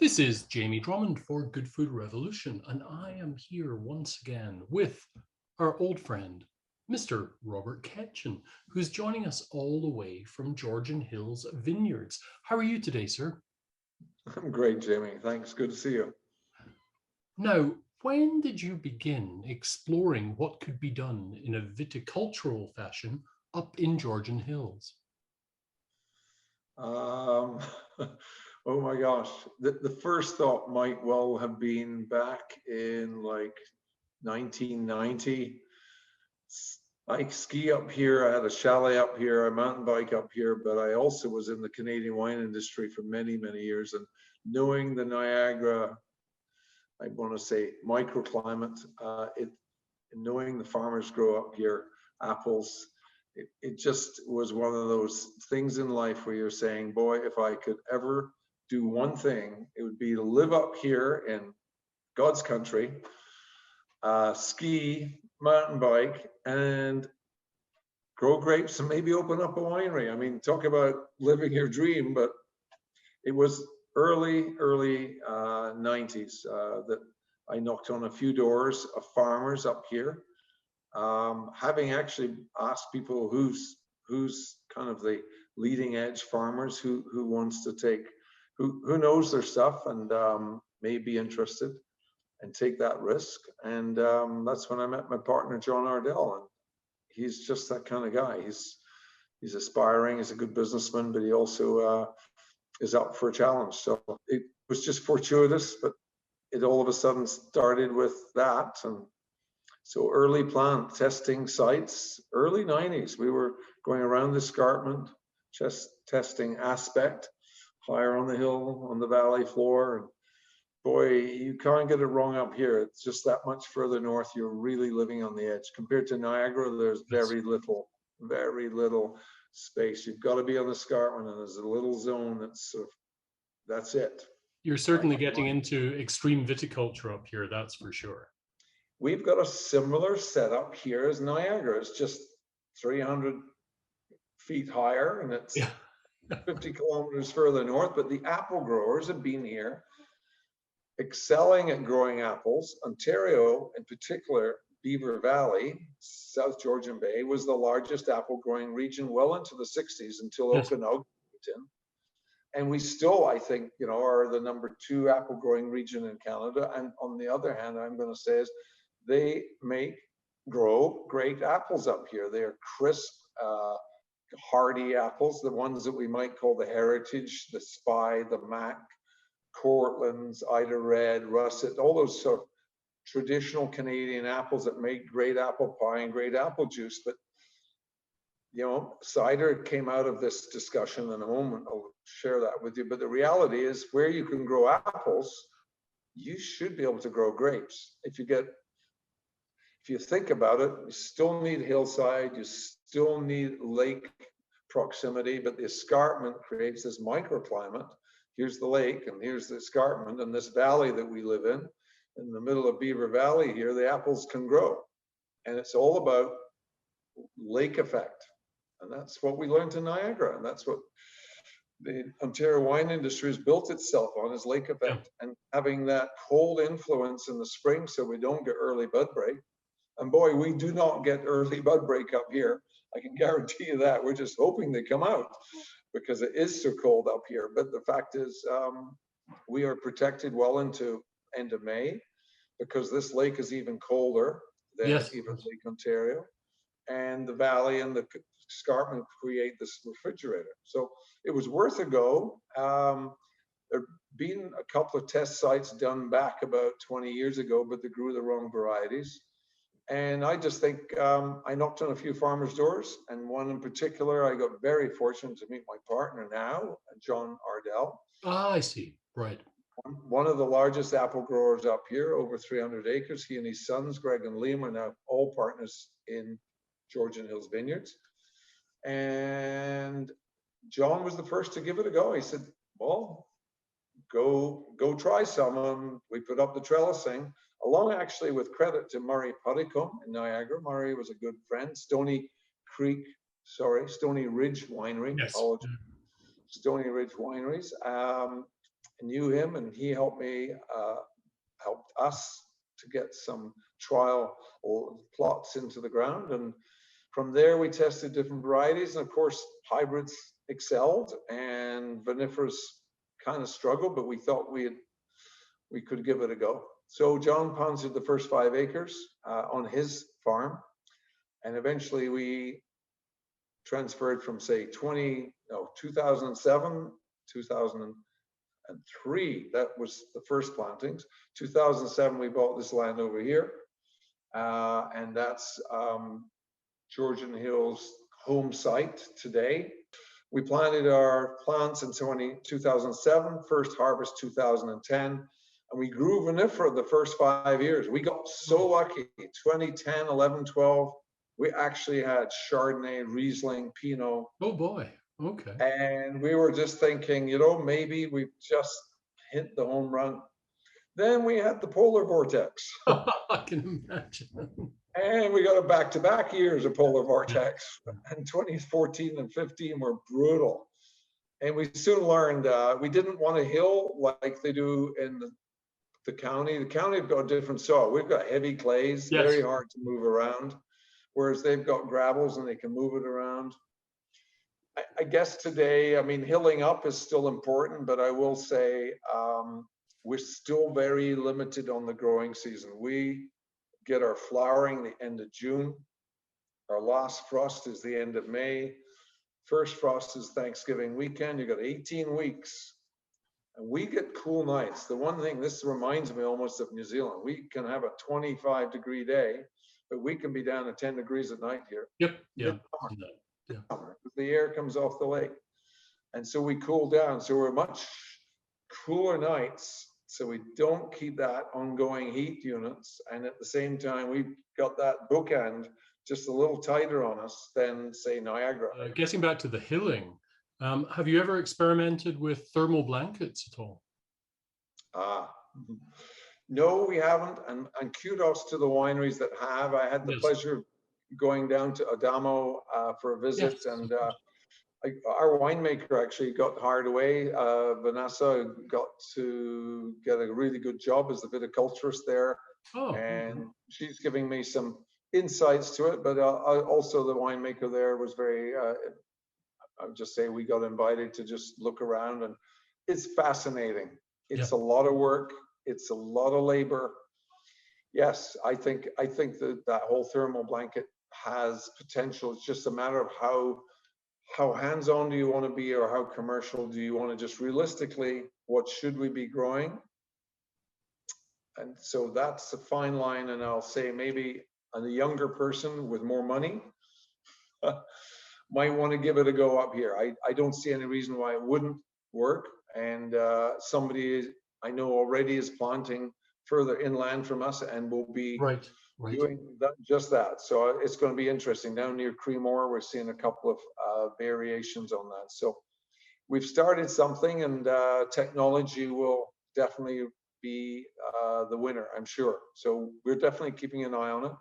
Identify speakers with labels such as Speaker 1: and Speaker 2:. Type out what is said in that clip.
Speaker 1: This is Jamie Drummond for Good Food Revolution, and I am here once again with our old friend, Mr. Robert Ketchin, who's joining us all the way from Georgian Hills Vineyards. How are you today, sir?
Speaker 2: I'm great, Jamie. Thanks. Good to see you.
Speaker 1: Now, when did you begin exploring what could be done in a viticultural fashion up in Georgian Hills?
Speaker 2: Um, oh my gosh. The first thought might well have been back in like 1990. I ski up here. I had a chalet up here, a mountain bike up here, but I also was in the Canadian wine industry for many, many years. And knowing the Niagara, I want to say microclimate, knowing the farmers grow up here, apples, it just was one of those things in life where you're saying, boy, if I could ever do one thing, it would be to live up here in God's country, ski, mountain bike, and grow grapes and maybe open up a winery. I mean, talk about living your dream, but it was early 90s that I knocked on a few doors of farmers up here. Having actually asked people who's kind of the leading edge farmers, who wants to take, who knows their stuff and may be interested and take that risk. And that's when I met my partner, John Ardell, and he's just that kind of guy. He's aspiring, he's a good businessman, but he also is up for a challenge. So it was just fortuitous, but it all of a sudden started with that. And so early plant testing sites, early 90s, we were going around the escarpment, just testing aspect, higher on the hill, on the valley floor. And boy, you can't get it wrong up here. It's just that much further north. You're really living on the edge. Compared to Niagara, there's very little space. You've got to be on the escarpment, and there's a little zone that's sort of, that's it.
Speaker 1: You're certainly getting into extreme viticulture up here, that's for sure.
Speaker 2: We've got a similar setup here as Niagara. It's just 300 feet higher, and it's 50 kilometers further north. But the apple growers have been here excelling at growing apples. Ontario, in particular, Beaver Valley, South Georgian Bay, was the largest apple growing region well into the 60s until Okanagan moved in. And we still, I think, are the #2 apple growing region in Canada. And on the other hand, I'm going to say is they grow great apples up here. They are crisp, hardy apples, the ones that we might call the heritage, the Spy, the Mac, Cortlands, Ida Red, Russet, all those sort of traditional Canadian apples that make great apple pie and great apple juice. But cider came out of this discussion in a moment. I'll share that with you. But the reality is, where you can grow apples, you should be able to grow grapes. If you think about it, you still need hillside, you still need lake proximity, but the escarpment creates this microclimate. Here's the lake, and here's the escarpment, and this valley that we live in the middle of Beaver Valley here, the apples can grow. And it's all about lake effect. And that's what we learned in Niagara. And that's what the Ontario wine industry has built itself on, is lake effect. And having that cold influence in the spring so we don't get early bud break. And boy, we do not get early bud break up here. I can guarantee you that. We're just hoping they come out because it is so cold up here. But the fact is, we are protected well into end of May, because this lake is even colder than even Lake Ontario. And the valley and the escarpment create this refrigerator. So it was worth a go. There'd been a couple of test sites done back about 20 years ago, but they grew the wrong varieties. And I just think I knocked on a few farmers' doors, and one in particular, I got very fortunate to meet my partner now, John Ardell.
Speaker 1: Ah, I see. Right.
Speaker 2: One of the largest apple growers up here, over 300 acres. He and his sons, Greg and Liam, are now all partners in Georgian Hills Vineyards. And John was the first to give it a go. He said, well, go try some. We put up the trellising, along actually with credit to Murray Puttycombe in Niagara. Murray was a good friend. Stony Ridge Winery.
Speaker 1: Yes.
Speaker 2: Stony Ridge Wineries. I knew him, and he helped us to get some trial plots into the ground. And from there, we tested different varieties. And of course, hybrids excelled and vinifers kind of struggled, but we thought we could give it a go. So John sponsored the first 5 acres on his farm. And eventually we transferred from, say, 2007, 2003, that was the first plantings. 2007, we bought this land over here. And that's Georgian Hills home site today. We planted our plants in 2007, first harvest 2010, and we grew vinifera the first 5 years. We got so lucky. 2010, 11, 12, we actually had Chardonnay, Riesling, Pinot.
Speaker 1: Oh boy, okay.
Speaker 2: And we were just thinking, maybe we've just hit the home run. Then we had the polar vortex.
Speaker 1: I can imagine.
Speaker 2: And we got a back-to-back years of polar vortex. And 2014 and 15 were brutal. And we soon learned we didn't want a hill like they do in the county. The county have got different soil. We've got heavy clays,
Speaker 1: yes.
Speaker 2: Very hard to move around. Whereas they've got gravels and they can move it around. I guess today, hilling up is still important, but I will say we're still very limited on the growing season. We get our flowering the end of June. Our last frost is the end of May. First frost is Thanksgiving weekend. You got 18 weeks. And we get cool nights. The one thing, this reminds me almost of New Zealand. We can have a 25-degree day, but we can be down to 10 degrees at night here.
Speaker 1: Yep, yeah.
Speaker 2: The air comes off the lake. And so we cool down. So we're much cooler nights. So we don't keep that ongoing heat units. And at the same time, we've got that bookend just a little tighter on us than, say, Niagara.
Speaker 1: Getting back to the hilling, have you ever experimented with thermal blankets at all?
Speaker 2: No, we haven't. And kudos to the wineries that have. I had the pleasure of going down to Adamo for a visit. Yes. And our winemaker actually got hired away. Vanessa got to get a really good job as the viticulturist there. And she's giving me some insights to it. But also the winemaker there was very, I would just say we got invited to just look around, and it's fascinating. It's a lot of work. It's a lot of labor. Yes, I think that whole thermal blanket has potential. It's just a matter of how hands-on do you want to be, or how commercial do you want to just realistically, what should we be growing? And so that's a fine line. And I'll say maybe a younger person with more money might want to give it a go up here. I don't see any reason why it wouldn't work. And somebody I know already is planting further inland from us and will be doing just that. So it's going to be interesting. Down near Creemore, we're seeing a couple of variations on that. So we've started something, and technology will definitely be the winner, I'm sure. So we're definitely keeping an eye on it.